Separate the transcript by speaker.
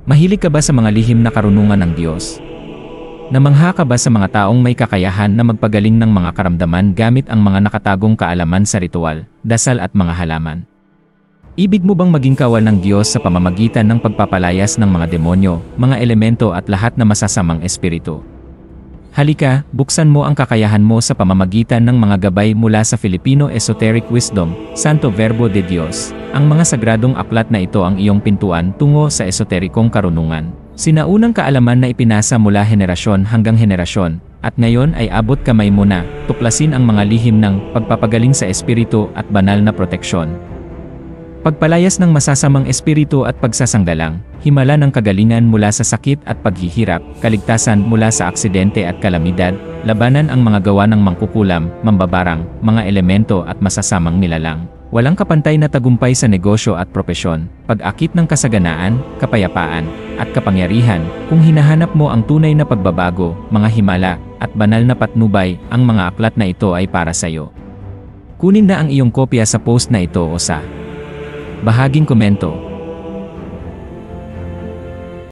Speaker 1: Mahilig ka ba sa mga lihim na karunungan ng Diyos? Namangha ka ba sa mga taong may kakayahan na magpagaling ng mga karamdaman gamit ang mga nakatagong kaalaman sa ritual, dasal at mga halaman? Ibig mo bang maging kawal ng Diyos sa pamamagitan ng pagpapalayas ng mga demonyo, mga elemento at lahat na masasamang espiritu? Halika, buksan mo ang kakayahan mo sa pamamagitan ng mga gabay mula sa Filipino Esoteric Wisdom, Santo Verbo de Dios. Ang mga sagradong aklat na ito ang iyong pintuan tungo sa esoterikong karunungan. Sinaunang kaalaman na ipinasa mula henerasyon hanggang henerasyon, at ngayon ay abot kamay mo na, tuklasin ang mga lihim ng pagpapagaling sa espiritu at banal na proteksyon. Pagpalayas ng masasamang espiritu at pagsasanggalang, himala ng kagalingan mula sa sakit at paghihirap, kaligtasan mula sa aksidente at kalamidad, labanan ang mga gawa ng mangkukulam, mambabarang, mga elemento at masasamang nilalang. Walang kapantay na tagumpay sa negosyo at propesyon, pag-akit ng kasaganaan, kapayapaan, at kapangyarihan. Kung hinahanap mo ang tunay na pagbabago, mga himala, at banal na patnubay, ang mga aklat na ito ay para sa iyo. Kunin na ang iyong kopya sa post na ito o sa bahaging komento.